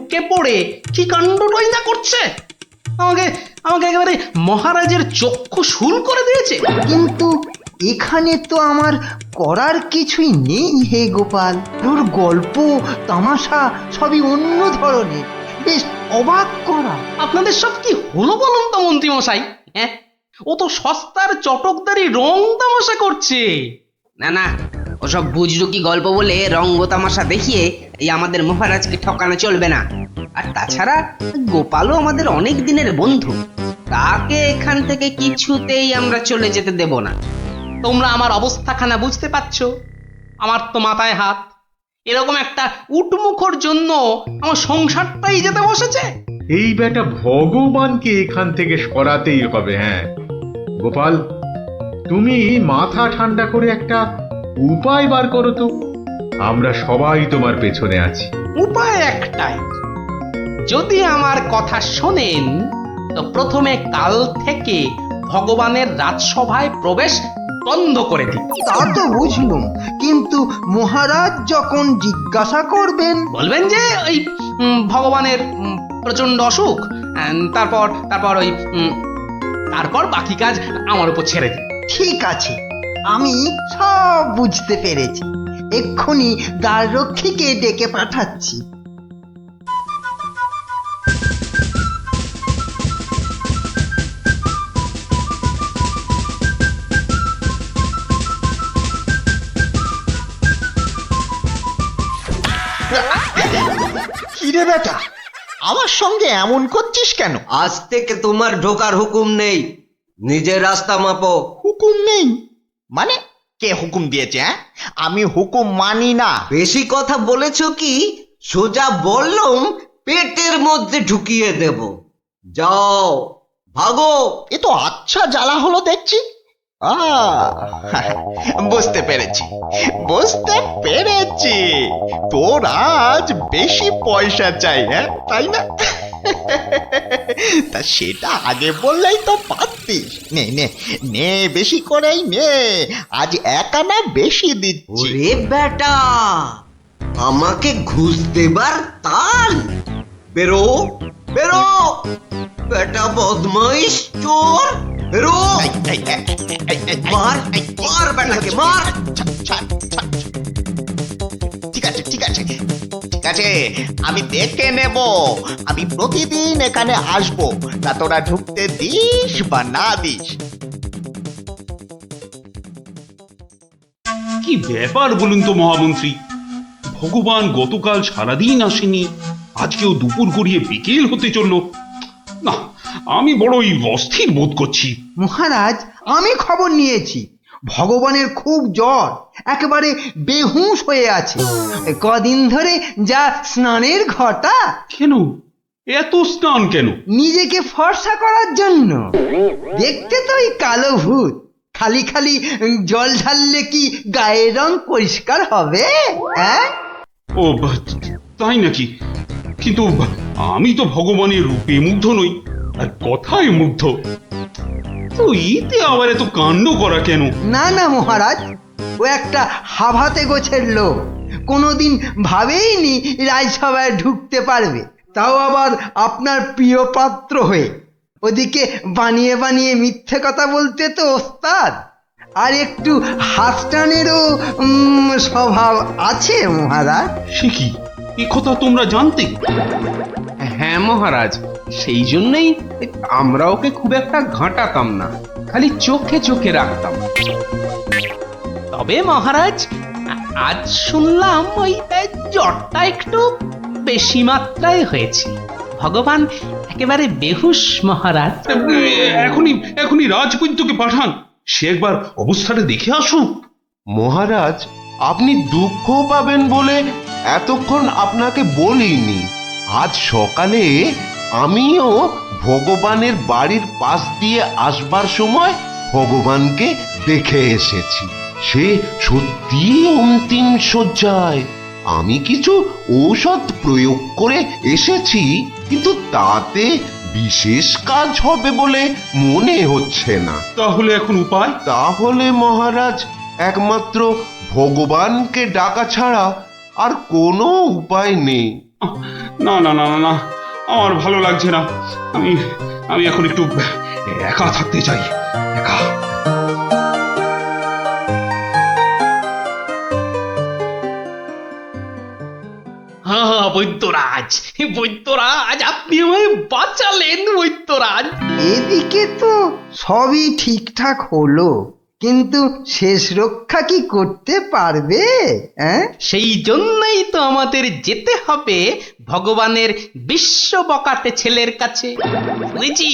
ঢুকে পড়ে কি কাণ্ডটাই না করছে। আমাকে আমাকে একেবারে মহারাজের চক্ষু শুল করে দিয়েছে। কিন্তু এখানে তো আমার করার কিছুই নেই হে গোপাল। ওর গল্প তামাশা সবই অন্য ধরনের, বেশ অবাক করা। আপনাদের সব কি হলো বলুন তো মন্ত্রী মশাই? হ্যাঁ, ও তো সস্তার চটকদারি রং তামাশা করছে। না না, ওসব বুজরুকি গল্প বলে রঙ্গ তামাশা দেখিয়ে এই আমাদের মহারাজকে ঠকানো চলবে না। আর তাছাড়া গোপালও আমাদের অনেক দিনের বন্ধু, তাকে এখান থেকে কিছুতেই আমরা চলে যেতে দেব না। তোমরা আমার অবস্থাখানা বুঝতে পারছো? আমার তো মাথায় হাত। এরকম একটা উটমুখর জন্য আমার সংসারটাই যেতে বসেছে। এই বেটা ভগবানকে এখান থেকে সরাতেই হবে। হ্যাঁ গোপাল, তুমি মাথা ঠান্ডা করে একটা উপায় বার করো তো। আমরা সবাই তোমার পেছনে আছি। উপায় একটাই, যদি আমার কথা শোনেন তো প্রথমে কাল থেকে ভগবানের রাজসভায় প্রবেশ বন্ধ করে দিন। তা তো বুঝলুম, কিন্তু মহারাজ যখন জিজ্ঞাসা করবেন? বলবেন যে ওই ভগবানের প্রচন্ড অসুখ, তারপর তারপর ওই তারপর বাকি কাজ আমার উপর ছেড়ে দিন। ঠিক আছে, আমি সব বুঝতে পেরেছি। এক্ষুনি দ্বাররক্ষীকে ডেকে পাঠাচ্ছি। কিরে বেটা, আমার সঙ্গে এমন করছিস কেন? আজ থেকে তোমার ঢোকার হুকুম নেই, নিজের রাস্তা মাপো। হুকুম নেই মানে? কে হুকুম দিয়েছে? হ্যাঁ, আমি হুকুম মানি না। বেশি কথা বলেছো কি? সোজা বললুম পেটের মধ্যে ঢুকিয়ে দেব। যাও ভাগো। এ তো আচ্ছা জ্বালা হলো দেখছি। বুঝতে পেরেছি, বুঝতে পেরেছি। তোর আজ বেশি পয়সা চাই, হ্যাঁ তাই না? তা সেটা আগে বললেই তো পারতিস। নে নে নে, বেশি করেই নে, আজ এক আনা বেশি দিচ্ছি। ওরে বেটা, আমাকে ঘুষ দেবার তাল? বেরো বেরো, বেটা বদমাইশ চোর, বেরো। মার মার বেটাকে মার। ঠিক আছে ঠিক আছে ঠিক আছে, আমি দেখে নেব। আমি প্রতিদিন এখানে আসবো, তা তোরা ঢুকতে দিস বা না দিস। কি ব্যাপার বলুন তো মহামন্ত্রী? ভগবান গতকাল সারাদিন আসেনি, আজকেও দুপুর গড়িয়ে বিকেল হতে চললো। না, আমি বড়ই অস্থির বোধ করছি। মহারাজ, আমি খবর নিয়েছি, ভগবানের খুব জ্বর, একেবারে বেহুঁশ হয়ে আছে। কদিন ধরে যা স্নানের ঘটা। কেন এত স্নান কেন? নিজেকে ফর্সা করার জন্য। দেখতে তো ওই কালো ভূত, খালি খালি জল ঢাললে কি গায়ের রং পরিষ্কার হবে? হ্যাঁ, ও তাই নাকি? কিন্তু আমি তো ভগবানের রূপে মুগ্ধ নই, আর কথায় মুগ্ধ। তো এতে আবার এত কাণ্ড করা কেন? না না মহারাজ, ও একটা হাভাতে গোছের লোক, কোনোদিন ভাবেইনি রাজসভায় ঢুকতে পারবে, তাও আবার আপনার প্রিয় পাত্র হয়ে। ওদিকে বানিয়ে বানিয়ে মিথ্যে কথা বলতে তো ওস্তাদ, আর একটু হাসটানেরও স্বভাব আছে মহারাজ। সে কি, এ কথা তোমরা জানতে? হ্যাঁ মহারাজ, সেই জন্যই আমরা ওকে খুব একটা ঘাঁটাতাম না, খালি চোখে চোখে রাখতাম। তবে মহারাজ, আজ শুনলাম ওই জ্বরটা একটু বেশি মাত্রায় হয়েছে। ভগবান একেবারে বেহুশ মহারাজ। এখনই এখনই রাজবৈদ্যকে পাঠান, সে একবার অবস্থাটা দেখে আসুক। মহারাজ, আপনি দুঃখ পাবেন বলে এতক্ষণ আপনাকে বলিনি। আজ সকালে আমিও ভগবানের বাড়ির পাশ দিয়ে আসবার সময় ভগবানকে দেখে এসেছি। সে সত্যি অন্তিম শয্যায়। আমি কিছু ঔষধ প্রয়োগ করে এসেছি, কিন্তু তাতে বিশেষ কাজ হবে বলে মনে হচ্ছে না। তাহলে এখন উপায়? তাহলে মহারাজ, একমাত্র ভগবানকে ডাকা ছাড়া আর কোনো উপায় নেই। না না না না না, আমার ভালো লাগছে না। আমি আমি এখন একটু একা থাকতে চাই, একা। হ্যাঁ বৈদ্যরাজ, বৈদ্যরাজ, আপনি আমায় বাঁচালেন বৈদ্যরাজ। এদিকে তো সবই ঠিকঠাক হলো, কিন্তু শেষ রক্ষা কি করতে পারবে? হ্যাঁ, সেই জন্যই তো আমাদের যেতে হবে ভগবানের বিশ্ব বকাটে ছেলের কাছে। শুনেছি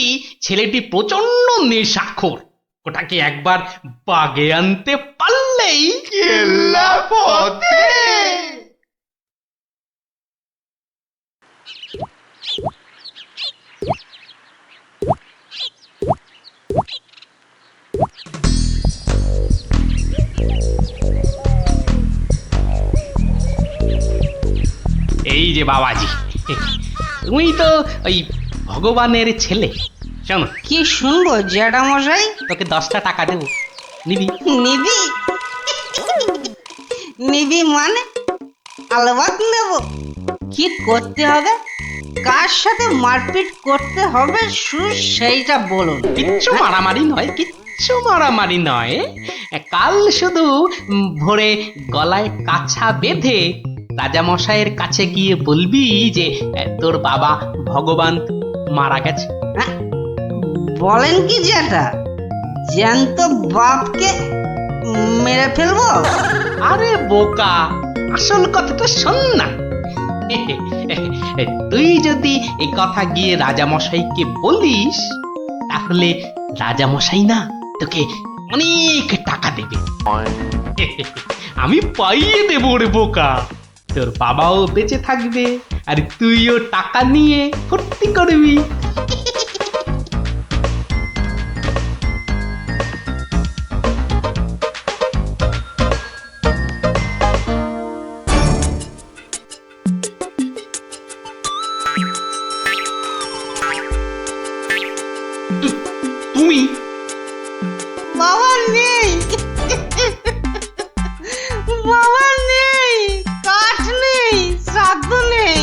ছেলেটি প্রচন্ড নেশাখোর, ওটাকে একবার বাগে আনতে পারলেই কেল্লা পথে। এই যে বাবাজি, তুমি তো ওই ভগবানের ছেলে। শোনো, কি শুনবো জ্যাঠামশাই? তোকে 10টা টাকা দেবো, নিবি? নিবি? নিবি মানে? আলবাত নেব। কি করতে হবে? কার সাথে মারপিট করতে হবে সেইটা বলুন। কিচ্ছু মারামারি নয়, কিচ্ছু মারামারি নয়। কাল শুধু ভোরে গলায় কাছা বেঁধে রাজামশাইয়ের কাছে গিয়ে বলবি যে তোর বাবা ভগবান মারা গেছে। হ্যাঁ? বলেন কি জ্যাঠা? জ্যান্ত বাপকে মেরে ফেলবো? আরে বোকা, আসল কথাটা শোন না। তুই যদি এই কথা গিয়ে রাজামশাইকে বলিস, তাহলে রাজামশাই না তোকে অনেক টাকা দেবে। আমি পাইয়ে দেবো রে বোকা। তোর বাবাও বেঁচে থাকবে, আর তুইও টাকা নিয়ে ফুর্তি করবি। তুমি বাবা নেই, বাবা নেই, কাঠ নেই, শ্রাদ্ধ নেই,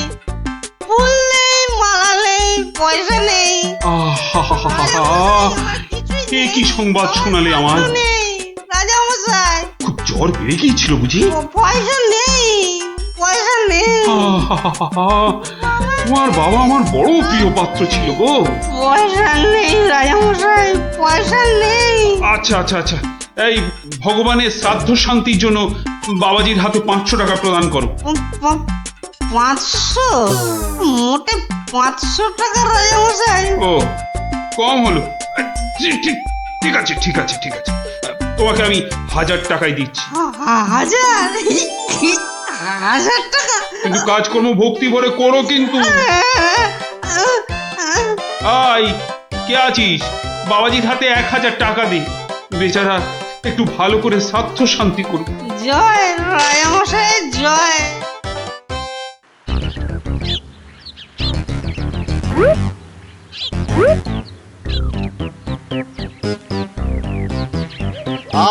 ফুল নেই, মালা নেই, পয়সা নেই, এ কি সংবাদ শোনালে আমার? নেই রাজামশাই, খুব জ্বর বেড়ে গিয়েছিল বুঝি? পয়সা নেই, পয়সা নেই, তোমার বাবা আমার বড় প্রিয় পাত্র ছিল গো। পয়সা নেই রাজামশাই, পয়সা নেই। আচ্ছা আচ্ছা আচ্ছা, এই ভগবানের শ্রাদ্ধ শান্তির জন্য বাবাজির হাতে 500 টাকা প্রদান করো। 500? মোটে 500 টাকা রাজামশাই? ও, কম হলো। ঠিক আছে ঠিক আছে ঠিক আছে, তোমাকে আমি 1000 টাকাই দিচ্ছি। 1000? 1000 টাকা? কিন্তু কাজকর্ম ভক্তি ভরে করো কিন্তু। আই, কে আছিস? বাবাজির হাতে 1000 টাকা দে, বেচারা একটু ভালো করে শ্রাদ্ধ শান্তি করবে। জয় রাজামশাই জয়।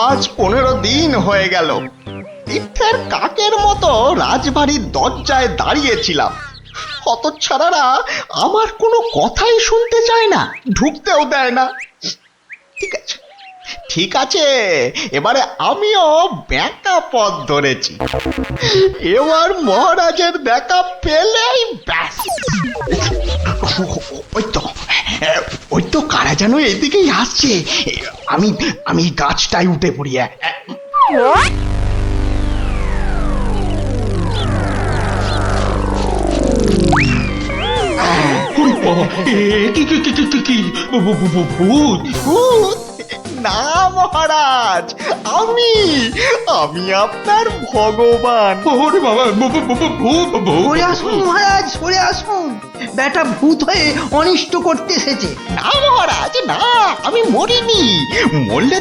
আজ 15 দিন হয়ে গেল তীর্থের কাকের মতো রাজবাড়ির দরজায় দাঁড়িয়েছিলাম। হতচ্ছাড়ারা আমার কোনো কথাই শুনতে চায় না, ঢুকতেও দেয় না। ঠিক আছে ঠিক আছে, এবারে আমিও ব্যাকা পথ ধরেছি। এবার মহারাজের দেখা পেলেই ব্যাস। ওই তো কারা যেন এদিকেই আসছে। আমি আমি গাছটায় উঠে পড়ি। ভূত ভূত না মহারাজ, আমি আমি আপনার ভগবান। ওরে বাবা, ভূত সরে আসুন মহারাজ, সরে আসুন। বেটা ভূত হয়ে অনিষ্ট করতে এসেছে। না মহারাজ না, আমি মরিনি। মরলে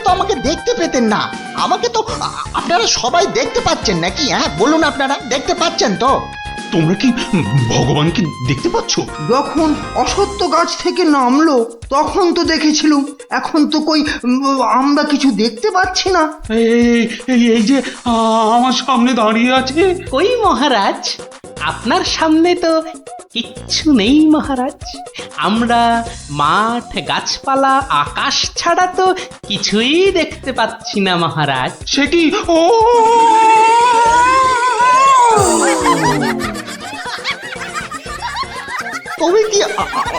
তো আমাকে দেখতে পেতেন না। আমাকে তো আপনারা সবাই দেখতে পাচ্ছেন নাকি? হ্যাঁ বলুন, আপনারা দেখতে পাচ্ছেন তো? তোমরা কি ভগবানকে দেখতে পাচ্ছ? যখন অসত্য গাছ থেকে নামলো তখন তো দেখেছিলুম, এখন তো কই আমরা কিছু দেখতে পাচ্ছি না। এই যে আমার সামনে দাঁড়িয়ে আছে। কই মহারাজ, আপনার সামনে তো কিচ্ছু নেই মহারাজ। আমরা মাঠ, গাছপালা, আকাশ ছাড়া তো কিছুই দেখতে পাচ্ছি না মহারাজ। সে কি? ও তবে কি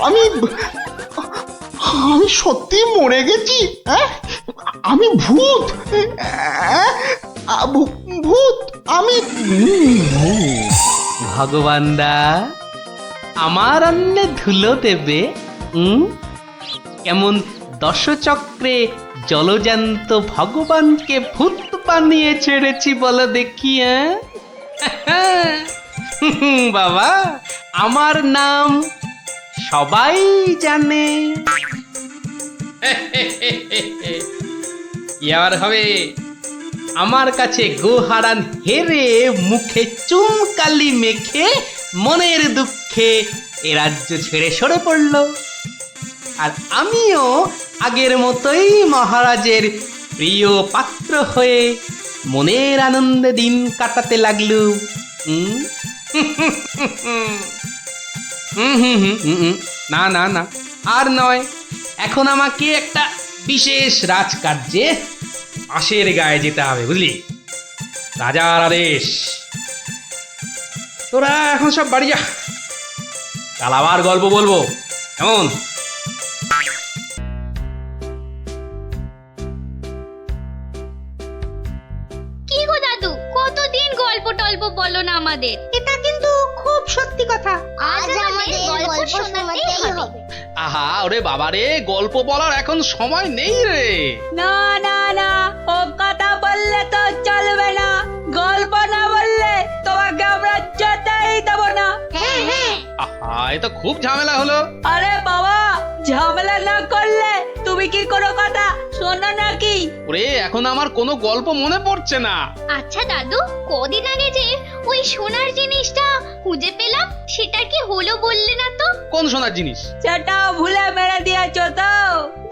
আমি আমি সত্যি মরে গেছি? হ্যাঁ, আমি ভূত? ভূত আমি? ভগবানদা আমার অন্নে ধুলো দেবে? কেমন দশচক্রে জলজান্ত ভগবানকে ভূত বানিয়ে ছেড়েছি বলো দেখি। বাবা, আমার নাম সবাই জানে। কি আর হবে, আমার কাছে গোহারান হেরে মুখে চুনকালি মেখে মনের দুঃখে এ রাজ্য ছেড়ে সরে পড়ল। আর আমিও আগের মতোই মহারাজের প্রিয় পাত্র হয়ে মনের আনন্দে দিন কাটাতে লাগলুম। না না না, আর নয়। এখন আমাকে একটা বিশেষ রাজকার্যে আশের গায়ে যেতে হবে, বুঝলি? রাজার আদেশ। তোরা এখন সব বাড়ি যা, কাল আবার গল্প বলবো, কেমন? কি গো দাদু, কতদিন গল্প টল্প বলো না আমাদের? এটা কিন্তু খুব সত্যি কথা। আজ আমাদের গল্প শোনাতেই হবে। আহা, ওরে বাবারে, গল্প বলার এখন সময় নেই রে। না না না, ও কথা বললে তো চলবে না। গল্প না বললে তোমাকে আমরা যেতেই দেবো না। হ্যাঁ হ্যাঁ, আহা, এ তো খুব ঝামেলা হলো। আরে বাবা, ঝামেলা না করলে তুমি কি কোনো কথা শোনো নাকি? ওরে, এখন আমার কোনো গল্প মনে পড়ছে না। আচ্ছা দাদু, কদিন আগে যে ওই সোনার জিনিসটা খুঁজে পেলাম, সেটা কি হলো বললে না তো? কোন সোনার জিনিস? সেটা ভুলে মেরে দিয়েছো তো?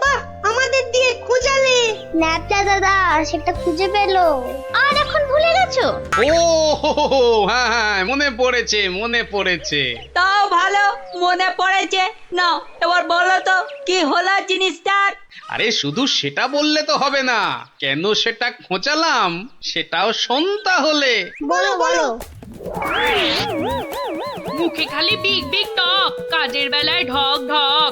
বাহ, আমাদের দিয়ে খুঁজালে। ন্যাপটা দাদা সেটা খুঁজে পেলো, আর এখন ভুলে গেছো? ও হো হো হো, হ্যাঁ হ্যাঁ, মনে পড়েছে, মনে পড়েছে। তাও ভালো মনে পড়েছে। না, এবার বলো তো কি হলো জিনিসটার? আরে শুধু সেটা বললে তো হবে না, কেন সেটা খোঁচালাম সেটাও শোন তাহলে। বলো বলো। মুখে খালি বিগ বিগ টক, কাজের বেলায় ঢক ঢক।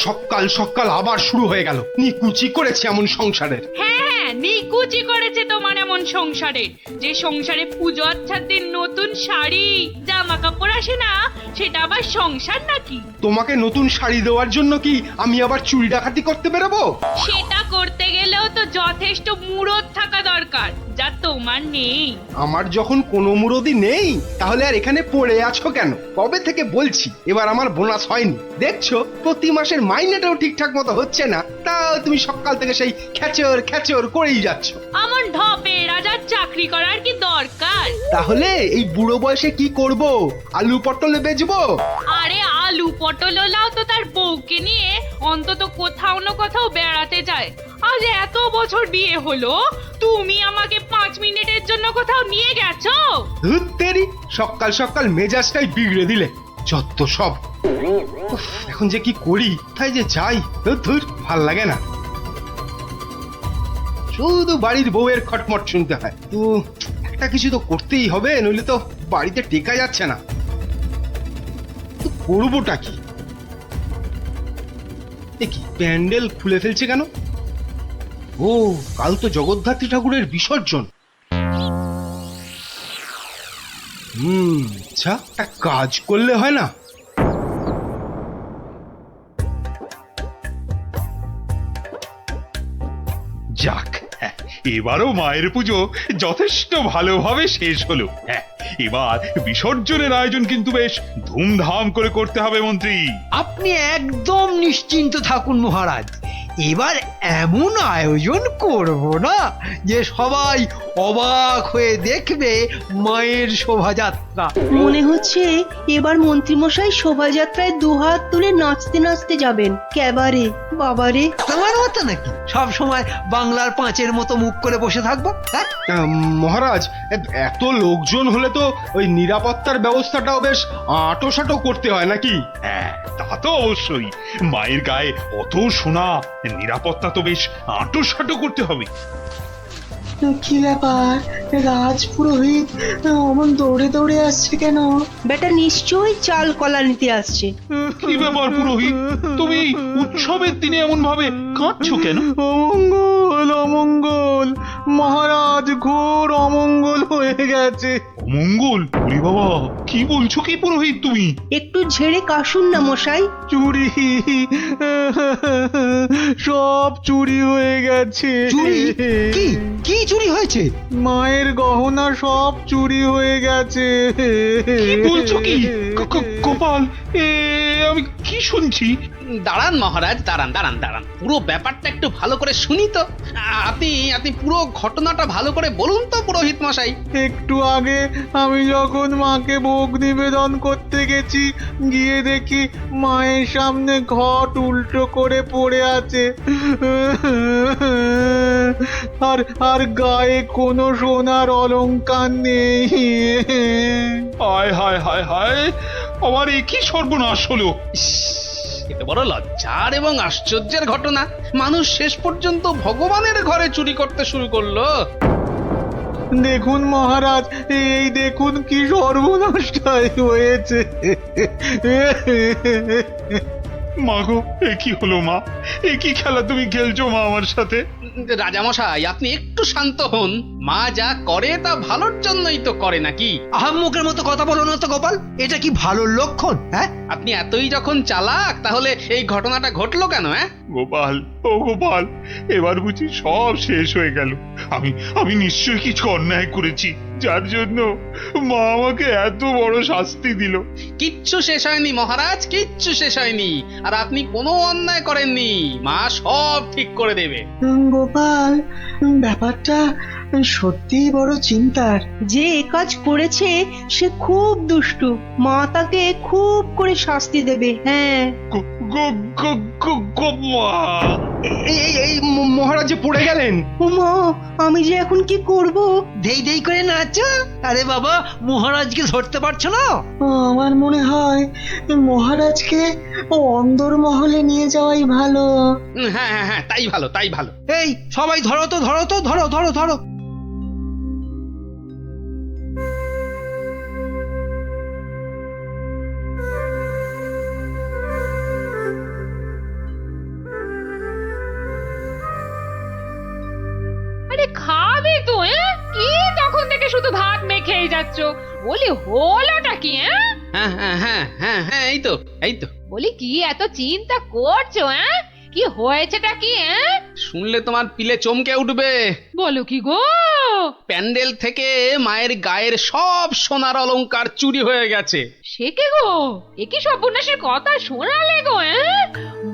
সকাল সকাল আবার শুরু হয়ে গেল। নিকুচি করেছে এমন সংসারের। হ্যাঁ হ্যাঁ, নিকুচি করেছে তোমার এমন সংসারে, যে সংসারে পুজো আচ্ছাদের নতুন শাড়ি জামা কাপড় আসে না, সেটা আবার সংসার নাকি? তোমাকে নতুন শাড়ি দেওয়ার জন্য কি আমি আবার চুরি ডাকাতি করতে বেরোবো? সেটা করতে গেলেও তো যথেষ্ট মুরদ থাকা দরকার, যা তোমার নেই। আমার যখন কোনো মুরদি নেই, তাহলে আর এখানে পড়ে আছো কেন? কবে থেকে বলছি এবার আমার বোনাস হয়নি। দেখছো প্রতি মাসের মাইনেটাও ঠিকঠাক মতো হচ্ছে না, তাও তুমি সকাল থেকে সেই খেচর খেচর করেই যাচ্ছ। আমার ঢপে রাজার চাকরি করার কি দরকার? তাহলে এই বুড়ো বয়সে কি করব? আলু পটলে বেচবো? আরে আলু পটল লাও তো তার বউকে নিয়ে অন্তত কোথাও না কোথাও বেড়াতে যায়। আজ এত বছর বিয়ে হলো, তুমি আমাকে 5 মিনিটের জন্য কোথাও নিয়ে গেছো? ধুত তেরি, সকাল সকাল মেজাজটাই বিগড়ে দিলে। যত সব। উফ, এখন যে কি করি, তাই যে যাই, ধুর ভাল লাগে না। শুধু বাড়ির বউয়ের খটমট শুনতে হয়। তো একটা কিছু তো করতেই হবে, নইলে তো বাড়িতে টেকা যাচ্ছে না। তো করবোটা কি? দেখি প্যান্ডেল খুলে ফেলছে কেন? ও, কাল তো জগদ্ধাত্রী ঠাকুরের বিসর্জন। আচ্ছা, একটা কাজ করলে হয় না? যাক, এবারও মায়ের পুজো যথেষ্ট ভালোভাবে শেষ হলো। হ্যাঁ, এবার বিসর্জনের আয়োজন কিন্তু বেশ ধুমধাম করে করতে হবে মন্ত্রী। আপনি একদম নিশ্চিন্ত থাকুন মহারাজ, এবার এমন আয়োজন করব না যে সবাই অবাক হয়ে দেখবে মায়ের শোভাযাত্রা। মনে হচ্ছে এবার মন্ত্রীমশাই শোভাযাত্রায় দুহাত তুলে নাচতে নাচতে যাবেন ক্যাবারে। বাবারে, তোমার মতো নাকি সব সময় বাংলার পাঁচের মতো মুখ করে বসে থাকবো? হ্যাঁ, মহারাজ, এত লোকজন হলে তো ওই নিরাপত্তার ব্যবস্থাটাও বেশ আঁটোসাঁটো করতে হয় নাকি? হ্যাঁ, তা তো অবশ্যই। মায়ের গায়ে অত সোনা, নিরাপত্তা তো বেশ আঁটোসাঁটো করতে হবে। কি ব্যাপার, রাজপুরোহিত অমন দৌড়ে দৌড়ে আসছে কেন? বেটা নিশ্চয়ই চাল কলা নিতে আসছে। কি ব্যাপার পুরোহিত, তুমি উৎসবের দিনে এমন ভাবে কাঁদছো কেন? অমঙ্গল অমঙ্গল, মহারাজ ঘোর অমঙ্গল হয়ে গেছে। মঙ্গল? ওরে বাবা, কি বলছো কি পুরোহিত তুমি? একটু ঝেড়ে কাশুন না মশাই। চুরি, সব চুরি হয়ে গেছে। চুরি? কি কি চুরি হয়েছে? মায়ের গহনা সব চুরি হয়ে গেছে। কি বলছো কি? গোপাল, আমি কি শুনছি? দাঁড়ান মহারাজ, দাঁড়ান দাঁড়ান দাঁড়ান, পুরো ব্যাপারটা একটু ভালো করে শুনি তো। আপনি আপনি পুরো ঘটনাটা ভালো করে বলুন তো পুরোহিত মশাই। একটু আগে আমি যখন মাকে ভোগ নিবেদন করতে গেছি, গিয়ে দেখি মায়ের সামনে ঘট উল্টো করে পড়ে আছে, আর আর গায়ে কোনো সোনার অলংকার নেই। হায় হায় হায় হায়, আমার এ কি সর্বনাশ হলো! এত বড় লজ্জার এবং আশ্চর্যের ঘটনা, মানুষ শেষ পর্যন্ত ভগবানের ঘরে চুরি করতে শুরু করলো। দেখুন মহারাজ, এই দেখুন কি সর্বনাশটাই হয়েছে। মা গো, এ কি হলো মা? এ কি খেলা তুমি খেলছো মা আমার সাথে? রাজামশাই, আপনি একটু শান্ত হন। মা যা করে তা ভালোর জন্যই তো করে নাকি? আহাম্মকের মতো কথা বলো না তো গোপাল, এটা কি ভালো লক্ষণ? হ্যাঁ, আপনি এতই যখন চালাক, তাহলে এই ঘটনাটা ঘটলো কেন? হ্যাঁ গোপাল, ও গোপাল, এবার বুঝি সব শেষ হয়ে গেল। আমি আমি নিশ্চয়ই কিছু অন্যায় করেছি, যার জন্য মা আমাকে এত বড় শাস্তি দিল। কিচ্ছু শেষ হয়নি মহারাজ, কিচ্ছু শেষ হয়নি। আর আপনি কোনো অন্যায় করেননি, মা সব ঠিক করে দেবে। গোপাল, ব্যাপারটা সত্যিই বড় চিন্তার। যে এ কাজ করেছে সে খুব দুষ্টু, মা তাকে খুব করে শাস্তি দেবে। হ্যাঁ, মা! এই মহারাজ যে পড়ে গেলেন। ও মা, আমি যে এখন কি করব? দেই দেই করে নাচো। আরে বাবা, মহারাজকে ধরতে পারছো না? আমার মনে হয় মহারাজকে অন্দরমহলে নিয়ে যাওয়াই ভালো। হ্যাঁ হ্যাঁ হ্যাঁ, তাই ভালো, তাই ভালো। এই সবাই ধরো তো, ধরো তো, ধরো ধরো ধরো। আরে খাবে তো? কি তখন থেকে শুধু ভাত মেখেই যাচ্ছ? বলি হলোটা কি? হ্যাঁ হ্যাঁ হ্যাঁ হ্যাঁ হ্যাঁ, এই তো এই তো। বলি কি এত চিন্তা করছো? কি হয়েছেটা কি? শুনলে তোমার পিলে চমকে উঠবে। বলো কি গো? প্যান্ডেল থেকে মায়ের গায়ের সব সোনার অলংকার চুরি হয়ে গেছে। সে কি গো? এ কি সর্বনাশের কথা শোনালে গো?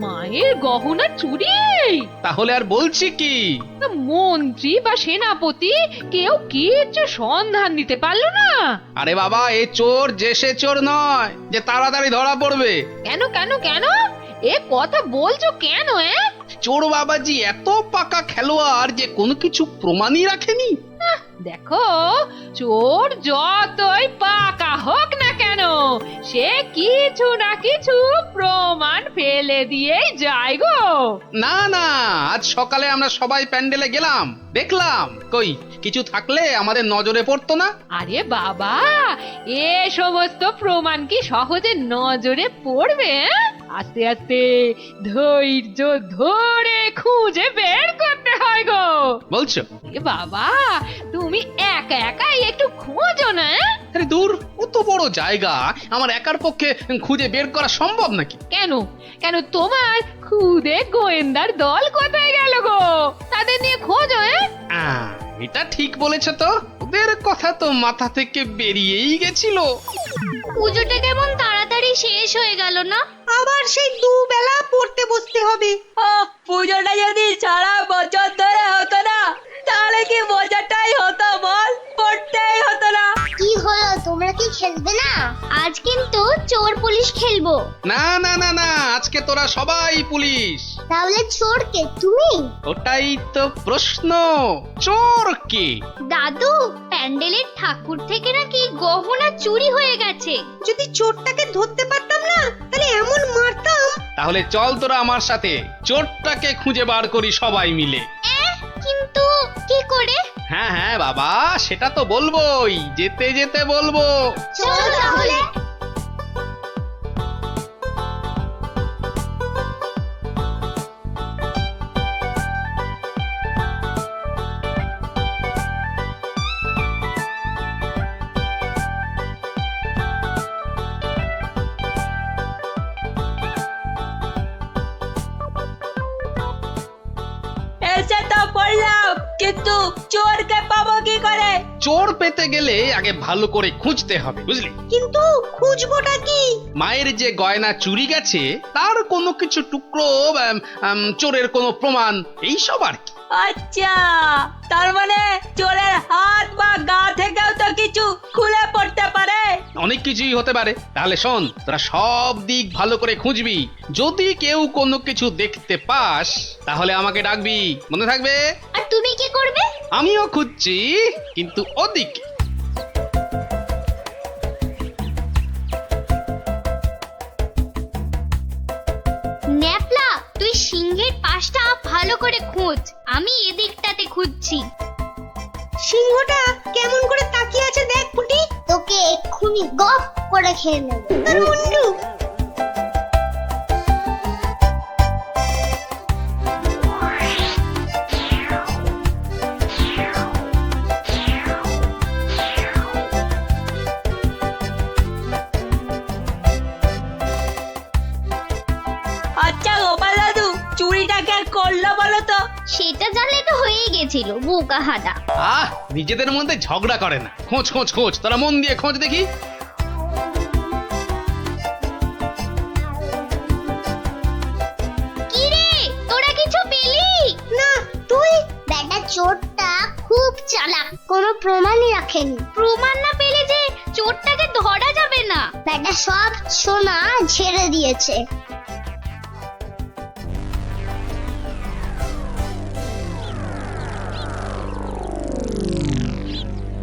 মায়ের গহনা চুরি? তাহলে আর বলছি কি? মন্ত্রী বা সেনাপতি কেউ কিচ্ছু সন্ধান দিতে পারলো না? আরে বাবা, এ চোর যে সে চোর নয় যে তাড়াতাড়ি ধরা পড়বে। কেন কেন কেন? এ কথা বলছো কেন? চোর বাবাজি এত পাকা খেলোয়াড় যে কোনো কিছু প্রমাণই রাখেনি। দেখো, চোর যতই পাকা হোক না কেন, সে কিছু না কিছু প্রমাণ ফেলে দিয়েই যায় গো। না না, আজ সকালে আমরা সবাই প্যান্ডেলে গেলাম, দেখলাম কই কিছু থাকলে আমাদের নজরে পড়তো না। আরে বাবা, এ সমস্ত প্রমাণ কি সহজে নজরে পড়বে? আস্তে আস্তে ধৈর্য ধরে খুঁজে বের করতে হয় গো। বলছো? এ বাবা, তুমি একা একাই একটু খোঁজো না। আরে দূর, কত বড় জায়গা, আমার একার পক্ষে খুঁজে বের করা সম্ভব নাকি? কেন কেন, তোমার খুদে গোয়েন্দার দল কোথায় গেল গো? তাদের নিয়ে খোঁজো। এটা ঠিক বলেছো তো, ওদের কথা তো মাথা থেকে বেরিয়েই গেছিল। পুজোটা কেমন তাড়াতাড়ি তাড়াতাড়ি শেষ হয়ে গেল না? আবার সেই দুবেলা পড়তে বসতে হবে। পুজোটা যদি সারা বছর ধরে হতো না, তাহলে কি মজাটাই হতো বল, পড়তেই হতো না। কি হলো, তোমরা কি খেলবে না? আজ কিন্তু চোর পুলিশ খেলবো। না না না না, আজকে তোরা সবাই পুলিশ। তাহলে চোর কে, তুমি? ওটাই তো প্রশ্ন, চোর কে? দাদু, প্যান্ডেলের ঠাকুর থেকে নাকি গহনা চুরি হয়ে গেছে। যদি চোরটাকে ধরতে পারতাম না, তাহলে এমন মারতাম। তাহলে চল তোরা আমার সাথে চোরটাকে খুঁজে বার করি সবাই মিলে। কিন্তু কি করে? হ্যাঁ হ্যাঁ বাবা, সেটা তো বলবোই, যেতে যেতে বলবো। চলো তাহলে। এসে তো পড়লাম, কিন্তু চোরকে পাবো কি করে? চোর পেতে গেলে আগে ভালো করে খুঁজতে হবে, বুঝলি? কিন্তু খুঁজবোটা কি? মায়ের যে গয়না চুরি গেছে তার কোনো কিছু টুকরো, চোরের কোনো প্রমাণ, এইসব আর কি। আচ্ছা, তার মানে চোরের হাত বা গা থেকেও তো কিছু খুলে পড়তে পারে। অনেক কিছুই হতে পারে। তাহলে শোন, তোরা সব দিক ভালো করে খুঁজবি, যদি কেউ কোনো কিছু দেখতে পাস তাহলে আমাকে ডাকবি, মনে থাকবে? আর তুমি কি করবে? আমিও খুঁজছি, কিন্তু ওদিকে। ন্যাপলা, তুই সিংহের পাশটা ভালো করে খোঁজ, আমি এদিকটাতে খুঁজছি। সিংহটা কেমন করে তাকিয়ে আছে দেখ পুটি। তোকে এক্ষুনি গপ করে খেয়ে নেব। তোর মুন্ডু। আচ্ছা গোপাল দাদু, চুরিটা কে করলো বলো তো? সেটা জানলে তো হয়েই গেছিল, বোকা হাদা। নিজেদের মধ্যে ঝগড়া করে না, খোঁজ খোঁজ খোঁজ, তোরা মন দিয়ে খোঁজ দেখি। কি রে, তোরা কিছু পেলি? না, তুই? বেটা চোরটা খুব চালাক, কোনো প্রমাণই রাখেনি। প্রমাণ না পেলে যে চোরটাকে ধরা যাবে না। বেটা সব সোনা ঝেড়ে দিয়েছে।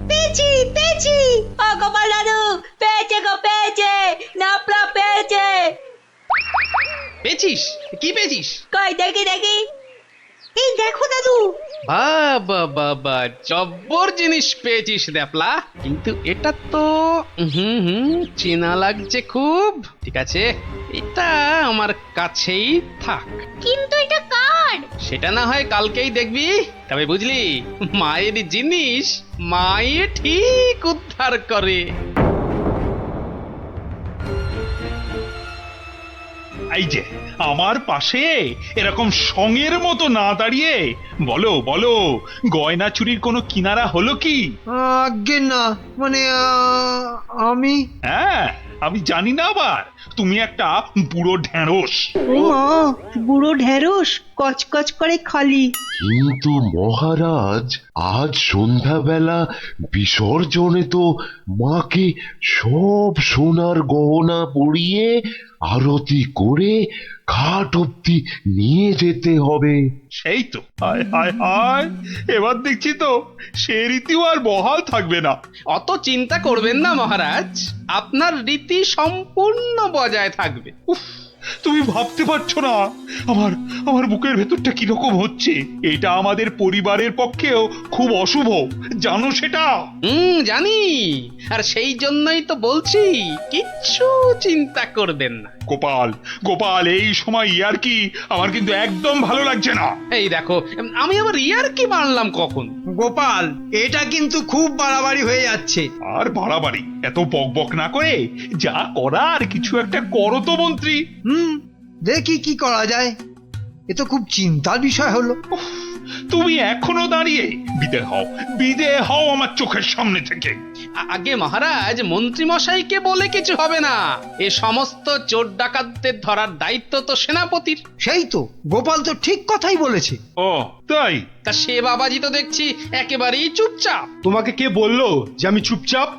পেয়েছি পেয়েছি। ও গোপাল দাদু, পেয়েছে গো, পেয়েছে, নাপলা পেয়েছে। পেয়েছিস? কি পেয়েছিস? কই দেখি দেখি। এই দেখো দাদু। বাবা বাবা, জব্বর জিনিস পেয়েছিস দ্যাপলা, কিন্তু এটা তো চেনা লাগছে খুব। ঠিক আছে, এটা আমার কাছেই থাক। কিন্তু এটা কার? সেটা না হয় কালকেই দেখবি। তবে বুঝলি, মায়ের জিনিস মায়ে ঠিক উদ্ধার করে। এই যে আমার পাশে এরকম সঙের মতো না দাঁড়িয়ে বলো বলো, গয়না চুরির কোনো কিনারা হলো কি? আজ্ঞে না, মানে আমি হ্যাঁ, আমি জানি না আবার, তুমি একটা বুড়ো ঢেঁড়স। ও মা, বুড়ো ঢেঁড়স, কচকচ করে খালি। কিন্তু মহারাজ, আজ সন্ধ্যাবেলা বিসর্জনে তো মাকে সব সোনার গহনা পরিয়ে আরতি করে ঘাট অব্দি নিয়ে যেতে হবে। সেই তো, হায় হায় হায়, এবার দেখছি তো সে রীতিও আর বহাল থাকবে না। অত চিন্তা করবেন না মহারাজ, আপনার রীতি সম্পূর্ণ বজায় থাকবে। উফ, তুমি ভাবতে পারছো না আমার আমার বুকের ভেতরটা কিরকম হচ্ছে। এটা আমাদের পরিবারের পক্ষেও খুব অশুভ, জানো সেটা? জানি, আর সেই জন্যই তো বলছি, কিচ্ছু চিন্তা করবেন না। গোপাল গোপাল, এই সময় ইয়ার্কি আমার কিন্তু একদম ভালো লাগছে না। এই দেখো, আমি আবার ইয়ার্কি মারলাম কখন? গোপাল, এটা কিন্তু খুব বাড়াবাড়ি হয়ে যাচ্ছে। আর বাড়াবাড়ি এত বকবক না করে যা করার কিছু একটা করো তো মন্ত্রী। দেখি কি করা যায়। এ তো খুব চিন্তার বিষয় হলো। তুমি এখনো দাঁড়িয়ে? বিদে হও আমার চোখের সামনে থেকে। আগে মহারাজ, মন্ত্রী মশাইকে বলে কিছু হবে না। এ সমস্ত চোর ডাকাতদের ধরার দায়িত্ব তো সেনাপতির। সেই তো, গোপাল তো ঠিক কথাই বলেছে। ও তাই? তা সে বাবাজি তো দেখছি একেবারেই চুপচাপ। তোমাকে কে বললো যে আমি চুপচাপ?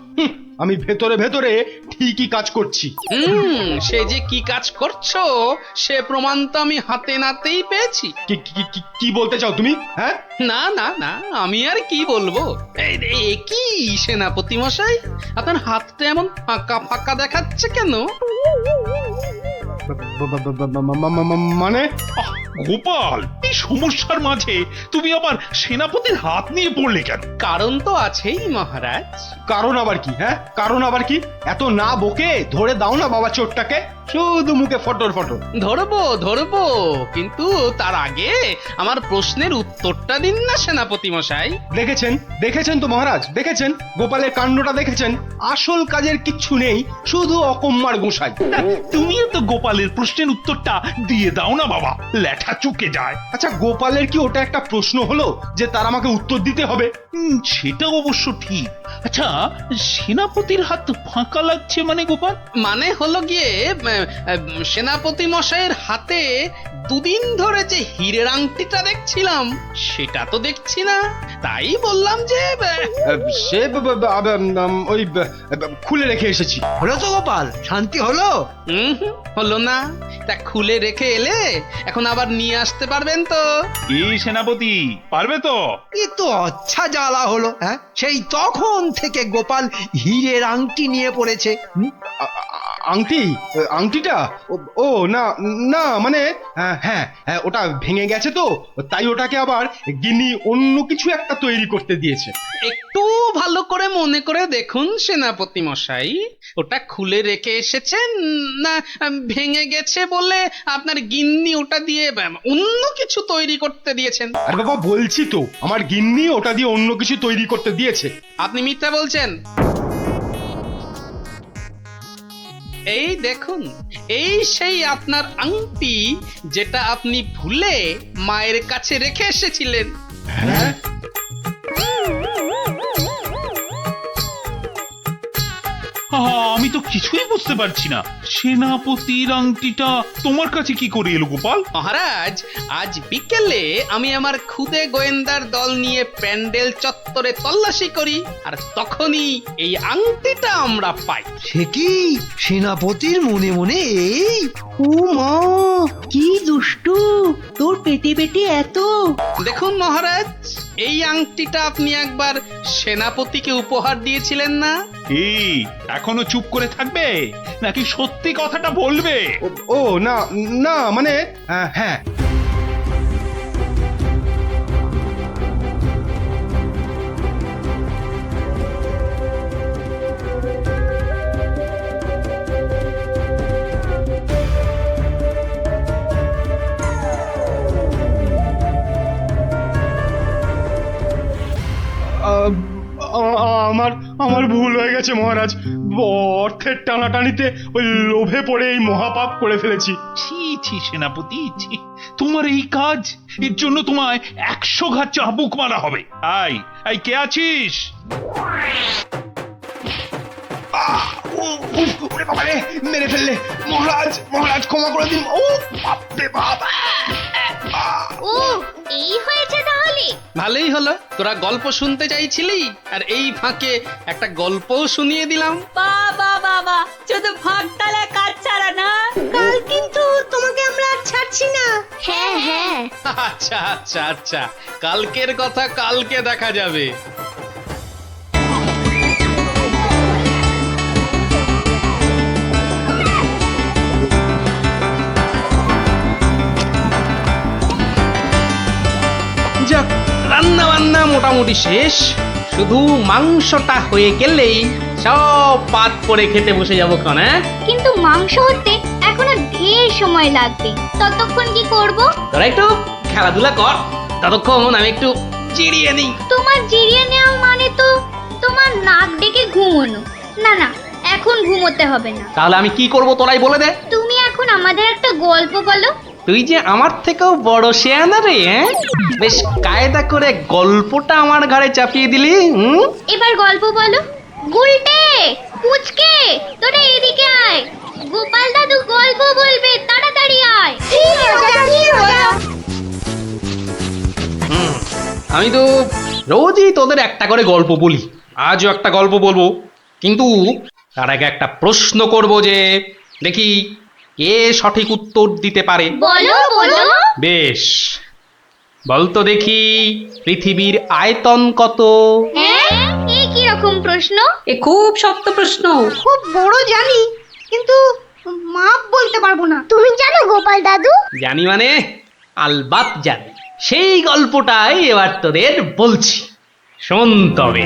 আমি ভেতরে ভেতরে ঠিকই কাজ করছি। সে যে কি কাজ করছো সে প্রমাণ তো আমি হাতে নাতেই পেয়েছি। কি বলতে চাও তুমি? হ্যাঁ, না না না, আমি আর কি বলবো। এই কি সেনাপতি মশাই, আপনার হাতটা এমন ফাঁকা ফাঁকা দেখাচ্ছে কেন? মানে গোপাল, এই সমস্যার মাঝে তুমি আবার সেনাপতির হাত নিয়ে পড়লে কেন? কারণ তো আছেই মহারাজ। কারণ আবার কি? হ্যাঁ, কারণ আবার কি? এত না বকে ধরে দাও না বাবা চোরটাকে, শুধু মুখে ফটর ফটর। ধরবো, কিন্তু তার আগে আমার প্রশ্নের উত্তরটা দিন না সেনাপতি মশাই। দেখেছেন তো মহারাজ, দেখেছেন গোপালের কাণ্ডটা দেখেছেন। আসল কাজের কিচ্ছু নেই, শুধু অকম্মার গোসাই। তুমিও তো গোপালের প্রশ্নের উত্তরটা দিয়ে দাও না বাবা, লেঠা চুকে যায়। আচ্ছা, গোপালের কি ওটা একটা প্রশ্ন হলো যে তার আমাকে উত্তর দিতে হবে? সেটা অবশ্য ঠিক। আচ্ছা, সেনাপতির হাত ফাঁকা লাগছে মানে গোপাল? মানে হলো গিয়ে সেনাপতি মশাইয়ের হাতে দুদিন ধরে যে হীরের আংটিটা দেখছিলাম সেটা তো দেখছি না, তাই বললাম যে সে ওই খুলে রেখে এসেছি। হলো তো গোপাল, শান্তি হলো? হলো না। তা খুলে রেখে এলে এখন আবার নিয়ে আসতে পারবেন তো? এই সেনাপতি পারবে তো? এ তো আচ্ছা জ্বালা হলো। হ্যাঁ, সেই তখন থেকে গোপাল হীরের আংটি নিয়ে পড়েছে। আংটিটা? ও না না, মানে হ্যাঁ, ওটা ভেঙে গেছে তো, তাই ওটাকে আবার গিন্নি অন্য কিছু একটা তৈরি করতে দিয়েছে। একটু ভালো করে মনে করে দেখুন সেনাপতি মশাই, ওটা খুলে রেখে এসেছেন না ভেঙে গেছে বলে আপনার গিন্নি ওটা দিয়ে অন্য কিছু তৈরি করতে দিয়েছেন? আর বাবা বলছি তো, আমার গিন্নি ওটা দিয়ে অন্য কিছু তৈরি করতে দিয়েছে। আপনি মিথ্যা বলছেন। এই দেখুন, এই সেই আপনার আংটি যেটা আপনি ভুলে মায়ের কাছে রেখে এসেছিলেন। হ্যাঁ, আমি তো কিছুই বুঝতে পারছি না। সেনাপতির আংটিটা তোমার কাছে কি করে এলো গোপাল? মহারাজ, আজ বিকেলে আমি আমার খুদে গোয়েন্দার দল নিয়ে প্যান্ডেল চত্বরে তল্লাশি করি, আর তখনই এই আংটিটা আমরা পাই। সে কি সেনাপতির মনে মনে এই? ও মা, কি দুষ্টু তোর পেটে পেটে এত! দেখুন মহারাজ, এই আংটিটা আপনি একবার সেনাপতিকে উপহার দিয়েছিলেন না? এই এখনো চুপ করে থাকবে নাকি সত্যি কথাটা বলবে? ও না না, মানে হ্যাঁ, আমার ভুল হয়ে গেছে মহারাজ। অর্থের টানাটানিতে ওই লোভে পড়ে এই মহাপাপ করে ফেলেছি। ছি সেনাপতি, ছি! তোমার এই কাজ, এর জন্য তোমায় 100 ঘাত চাবুক মারা হবে। আই কে আছিস? মেরে ফেললে মহারাজ, ক্ষমা করে দিন। ও বাপরে বাপ! ও, এই হয়েছে তাহলে? ভালোই হলো, তোরা গল্প শুনতে চাইছিলি আর এই ফাঁকে একটা গল্পও শুনিয়ে দিলাম। বাবা শুধু ফাঁকতালে কাজ ছাড়া না। কাল কিন্তু তোমাকে আমরা আর ছাড়ছি না। হ্যাঁ, আচ্ছা, কালকের কথা কালকে দেখা যাবে। যাক, রান্না বান্না মোটামুটি শেষ, শুধু মাংসটা হয়ে গেলেই সব পাত করে খেতে বসে যাবো ক্ষণ। কিন্তু মাংস হতে এখনো ঢের সময় লাগবে, ততক্ষণ কি করব? তোরা একটু খেলাধুলা কর, ততক্ষণ আমি একটু জিরিয়ে নিই। তোমার জিরিয়ে নেওয়া মানে তো তোমার নাক ডেকে ঘুমোনো। না, এখন ঘুমোতে হবে না। তাহলে আমি কি করব তোরাই বলে দে। তুমি এখন আমাদের একটা গল্প বলো, তুই যে আমার থেকেও বড় শেয়ানা রে, হ্যাঁ? বেশ কায়দা করে গল্পটা আমার ঘাড়ে চাপিয়ে দিলি। এবার গল্প বলো। গুলটে, পুচকে, তোরা এদিকে আয়। গোপাল দাদু গল্প বলবে, তাড়াতাড়ি আয়। আমি তো রোজই তোদের একটা করে গল্প বলি, আজও একটা গল্প বলবো, কিন্তু তার আগে একটা প্রশ্ন করব, যে দেখি কে সঠিক উত্তর দিতে পারে। বলো বলো। বেশ, বলতো দেখি পৃথিবীর আয়তন কত? হ্যাঁ, এই কি রকম প্রশ্ন? এ খুব শক্ত প্রশ্ন। খুব বড় জানি, কিন্তু মাপ বলতে পারবো না। তুমি জানো গোপাল দাদু? জানি মানে আলবাত জানি। সেই গল্পটাই এবার তোদের বলছি, শোন তবে।